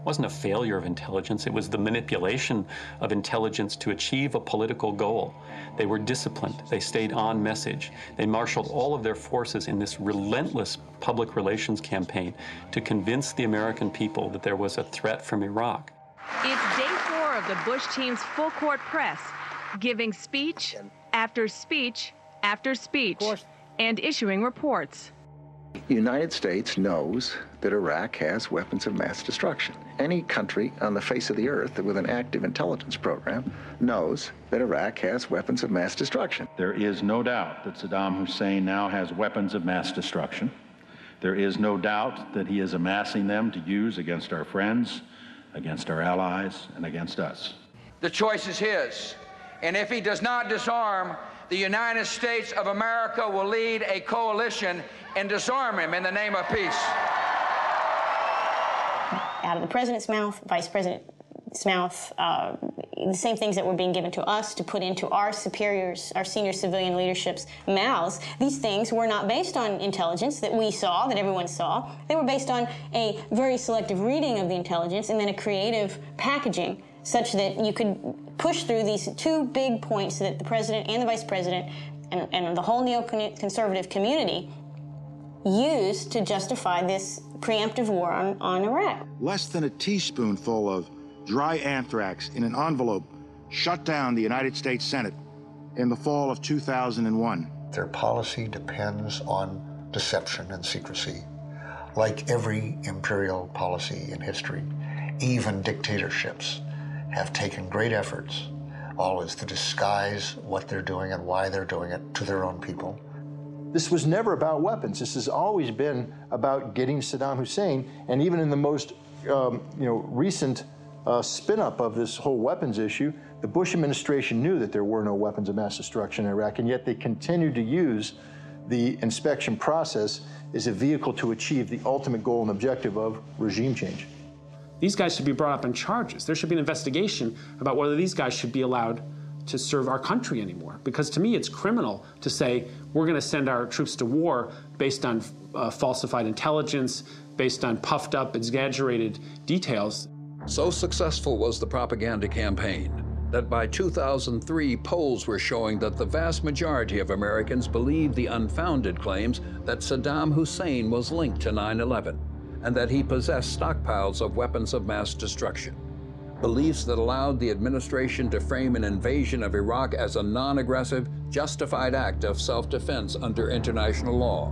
wasn't a failure of intelligence. It was the manipulation of intelligence to achieve a political goal. They were disciplined. They stayed on message. They marshaled all of their forces in this relentless public relations campaign to convince the American people that there was a threat from Iraq. It's day 4 of the Bush team's full-court press, giving speech after speech after speech and issuing reports. The United States knows that Iraq has weapons of mass destruction. Any country on the face of the earth with an active intelligence program knows that Iraq has weapons of mass destruction. There is no doubt that Saddam Hussein now has weapons of mass destruction. There is no doubt that he is amassing them to use against our friends, against our allies, and against us. The choice is his. And if he does not disarm, the United States of America will lead a coalition and disarm him in the name of peace. Out of the president's mouth, vice president's mouth, the same things that were being given to us to put into our superiors, our senior civilian leadership's mouths, these things were not based on intelligence that we saw, that everyone saw. They were based on a very selective reading of the intelligence and then a creative packaging such that you could push through these 2 big points that the president and the vice president and the whole neoconservative community used to justify this preemptive war on Iraq. Less than a teaspoonful of dry anthrax in an envelope shut down the United States Senate in the fall of 2001. Their policy depends on deception and secrecy, like every imperial policy in history. Even dictatorships have taken great efforts always to disguise what they're doing and why they're doing it to their own people. This was never about weapons. This has always been about getting Saddam Hussein, and even in the most recent spin-up of this whole weapons issue, the Bush administration knew that there were no weapons of mass destruction in Iraq, and yet they continued to use the inspection process as a vehicle to achieve the ultimate goal and objective of regime change. These guys should be brought up on charges. There should be an investigation about whether these guys should be allowed to serve our country anymore. Because to me, it's criminal to say we're going to send our troops to war based on falsified intelligence, based on puffed up, exaggerated details. So successful was the propaganda campaign that by 2003, polls were showing that the vast majority of Americans believed the unfounded claims that Saddam Hussein was linked to 9/11 and that he possessed stockpiles of weapons of mass destruction. Beliefs that allowed the administration to frame an invasion of Iraq as a non-aggressive, justified act of self-defense under international law,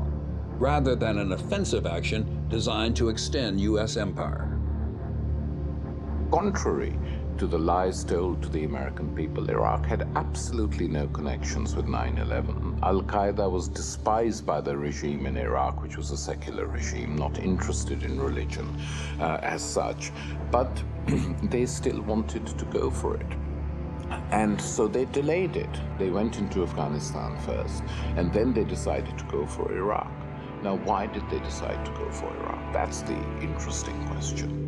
rather than an offensive action designed to extend U.S. empire. Contrary to the lies told to the American people, Iraq had absolutely no connections with 9/11. Al-Qaeda was despised by the regime in Iraq, which was a secular regime, not interested in religion as such, but they still wanted to go for it. And so they delayed it. They went into Afghanistan first, and then they decided to go for Iraq. Now, why did they decide to go for Iraq? That's the interesting question.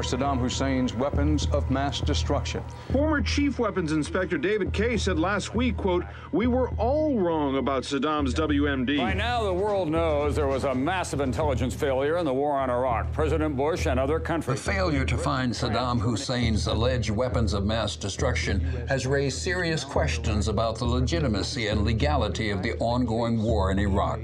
Saddam Hussein's weapons of mass destruction. Former Chief Weapons Inspector David Kay said last week, quote, "We were all wrong about Saddam's WMD." By now, the world knows there was a massive intelligence failure in the war on Iraq. President Bush and other countries. The failure to find Saddam Hussein's alleged weapons of mass destruction has raised serious questions about the legitimacy and legality of the ongoing war in Iraq.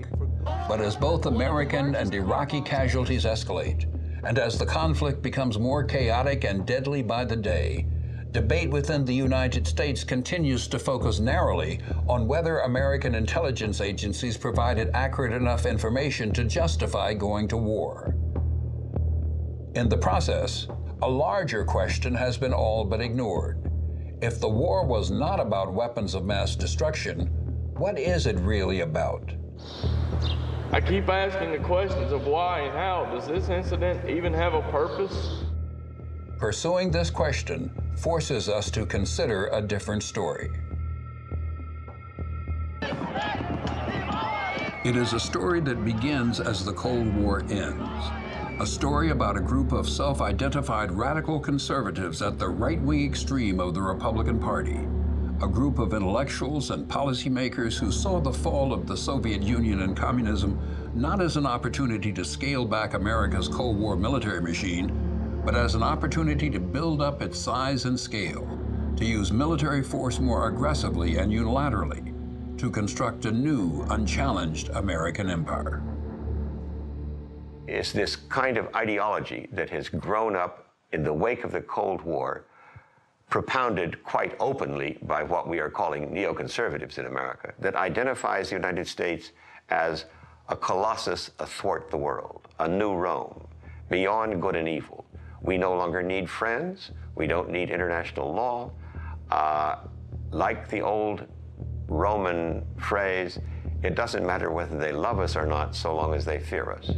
But as both American and Iraqi casualties escalate, and as the conflict becomes more chaotic and deadly by the day, debate within the United States continues to focus narrowly on whether American intelligence agencies provided accurate enough information to justify going to war. In the process, a larger question has been all but ignored. If the war was not about weapons of mass destruction, what is it really about? I keep asking the questions of why and how. Does this incident even have a purpose? Pursuing this question forces us to consider a different story. It is a story that begins as the Cold War ends. A story about a group of self-identified radical conservatives at the right-wing extreme of the Republican Party. A group of intellectuals and policymakers who saw the fall of the Soviet Union and communism not as an opportunity to scale back America's Cold War military machine, but as an opportunity to build up its size and scale, to use military force more aggressively and unilaterally, to construct a new, unchallenged American empire. It's this kind of ideology that has grown up in the wake of the Cold War, propounded quite openly by what we are calling neoconservatives in America, that identifies the United States as a colossus athwart the world, a new Rome, beyond good and evil. We no longer need friends. We don't need international law. Like the old Roman phrase, it doesn't matter whether they love us or not, so long as they fear us.